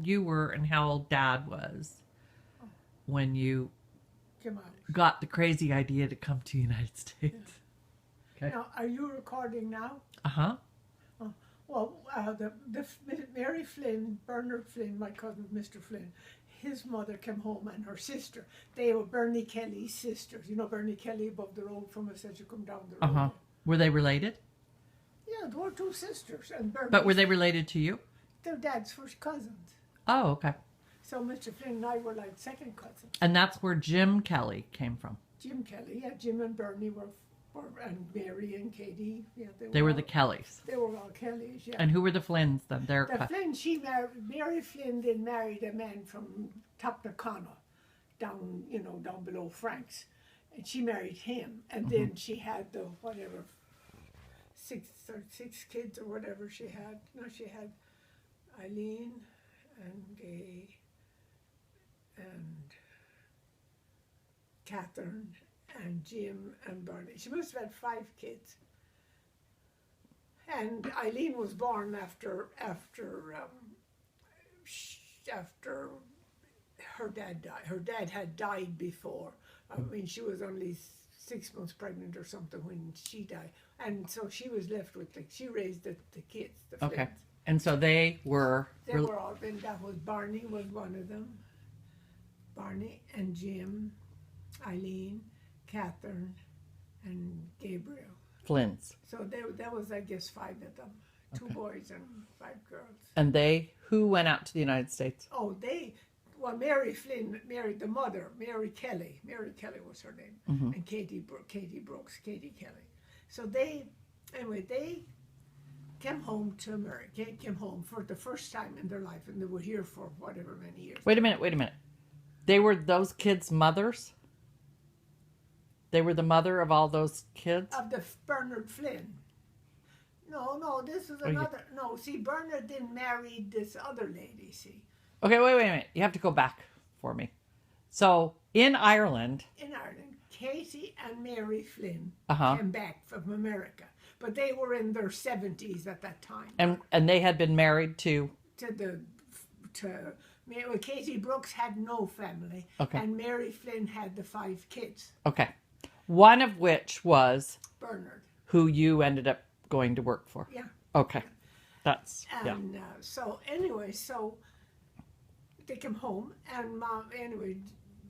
old you were and how old Dad was when you got the crazy idea to come to the United States. Yeah. Okay. Now, are you recording now? Uh-huh. Well, Mary Flynn, Bernard Flynn, my cousin, Mr. Flynn, his mother came home and her sister. They were Bernie Kelly's sisters. You know Bernie Kelly above the road from us as you come down the road. Uh-huh. Were they related? Yeah, there were two sisters. And but were they related to you? They're Dad's first cousins. Oh, okay. So Mr. Flynn and I were like second cousins. And that's where Jim Kelly came from. Jim Kelly, yeah. Jim and Bernie were and Mary and Katie. Yeah, they were the Kellys. They were all Kellys, yeah. And who were the Flynns then? The Flynn, Mary Flynn then married a man from Topnacona, down below Frank's. And she married him. And then she had the, whatever, six kids or whatever she had. No, she had Eileen and Gay and Catherine and Jim and Bernie. She must have had 5 kids. And Eileen was born after her dad died. Her dad had died before. I mean, she was only 6 months pregnant or something when she died. And so she was left with, she raised the kids, the Flynns. Okay. And so they were... They were all, and that was Barney was one of them. Barney and Jim, Eileen, Catherine, and Gabriel. Flynns. So that was, I guess, 5 of them. 2 boys and 5 girls. And who went out to the United States? Oh, Mary Flynn married the mother, Mary Kelly. Mary Kelly was her name. And Katie Brooks, Katie Kelly. So they came home to America, came home for the first time in their life, and they were here for whatever many years. Wait a minute. They were those kids' mothers? They were the mother of all those kids? Of the Bernard Flynn. No, this is another. No, see, Bernard then married this other lady, see. Okay, wait a minute. You have to go back for me. So, in Ireland, Katie and Mary Flynn came back from America. But they were in their 70s at that time. And they had been married to Katie Brooks had no family. Okay. And Mary Flynn had the 5 kids. Okay. One of which was Bernard, who you ended up going to work for. Yeah. Okay. That's so they came home, and Mom, anyway,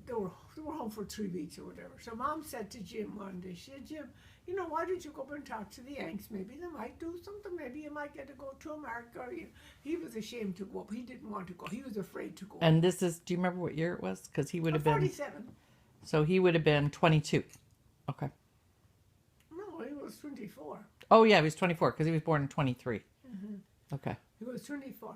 they were home for 3 weeks or whatever. So Mom said to Jim one day, she said, Jim, why don't you go up and talk to the Yanks? Maybe they might do something. Maybe you might get to go to America. He was ashamed to go up. He didn't want to go. He was afraid to go. And do you remember what year it was? Because he would have been 47. So he would have been 22. Okay. No, he was 24. Oh yeah, he was 24 because he was born in 23. Okay. He was 24.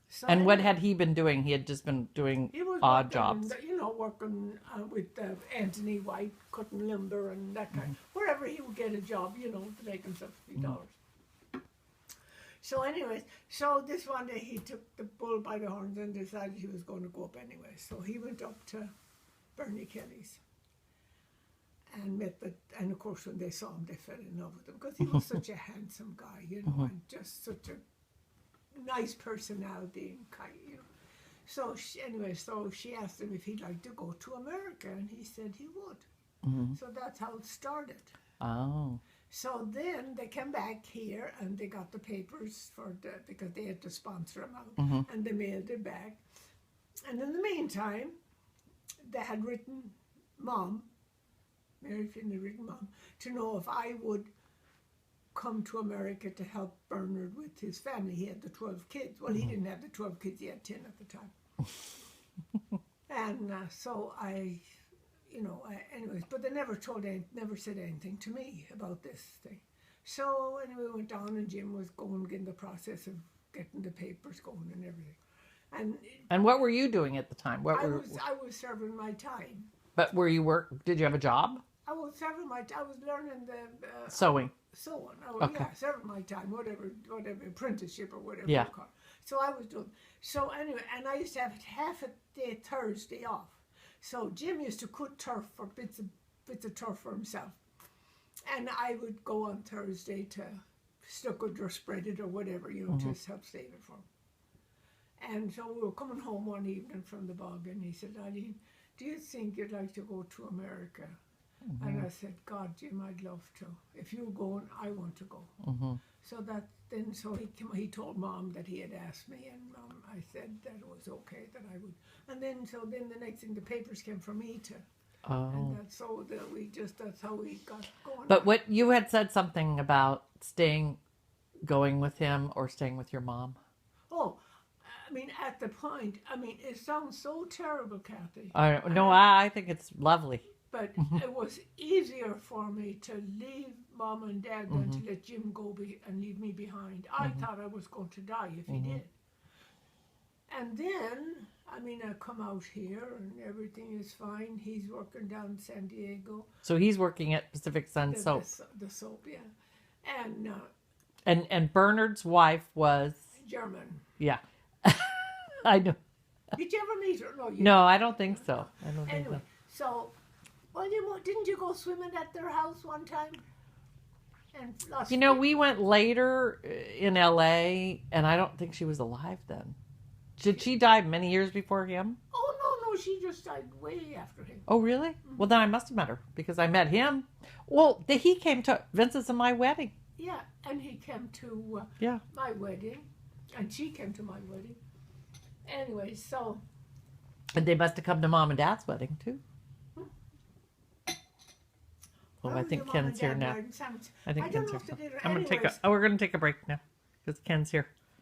So and what had he been doing? He had just been doing odd jobs. Working with Anthony White, cutting lumber and that kind. Wherever he would get a job, to make himself a few dollars. So anyways, this one day he took the bull by the horns and decided he was going to go up anyway. So he went up to Bernie Kelly's and and of course when they saw him, they fell in love with him because he was such a handsome guy, and just such a nice personality and kind, So she asked him if he'd like to go to America, and he said he would. So that's how it started. Oh. So then they came back here, and they got the papers because they had to sponsor him out, and they mailed it back. And in the meantime, they had written Mom, Mary Flynn had written Mom, to know if I would come to America to help Bernard with his family. He had the 12 kids. Well, he didn't have the 12 kids. He had 10 at the time. And so anyways, but they never said anything to me about this thing. So anyway, we went down, and Jim was in the process of getting the papers going and everything. And what were you doing at the time? I was serving my time. But did you have a job? I was serving I was learning the sewing. Yeah, serving my time, whatever apprenticeship or whatever you call it. So I was doing. So anyway, and I used to have half a day Thursday off. So Jim used to cut turf for bits of turf for himself, and I would go on Thursday to stuck it or spread it or whatever, to help save it for him. And so we were coming home one evening from the bog, and he said, Eileen, do you think you'd like to go to America? Mm-hmm. And I said, God, Jim, I'd love to. If you're going, I want to go. Mm-hmm. So he told Mom that he had asked me, and I said that it was okay, that I would. And then the next thing, the papers came for me to. Oh. And that's how we got going. But what you had said something about going with him or staying with your mom. Oh, I mean, at the point, it sounds so terrible, Kathy. I think it's lovely. But it was easier for me to leave Mom and Dad than to let Jim go and leave me behind. I thought I was going to die if he did. And then, I come out here and everything is fine. He's working down in San Diego. So he's working at Pacific Sun Soap. The soap, yeah. And Bernard's wife was... German. Yeah. I know. Did you ever meet her? No, I don't think so. Anyway, so... Well, didn't you go swimming at their house one time? And we went later in LA, and I don't think she was alive then. Did she die many years before him? Oh, no, she just died way after him. Oh, really? Mm-hmm. Well, then I must have met her, because I met him. Well, he came to Vince's and my wedding. Yeah, and he came to my wedding, and she came to my wedding. Anyway, so... And they must have come to Mom and Dad's wedding, too. Oh, I think Ken's here now. I think Ken's here. We're going to take a break now because Ken's here.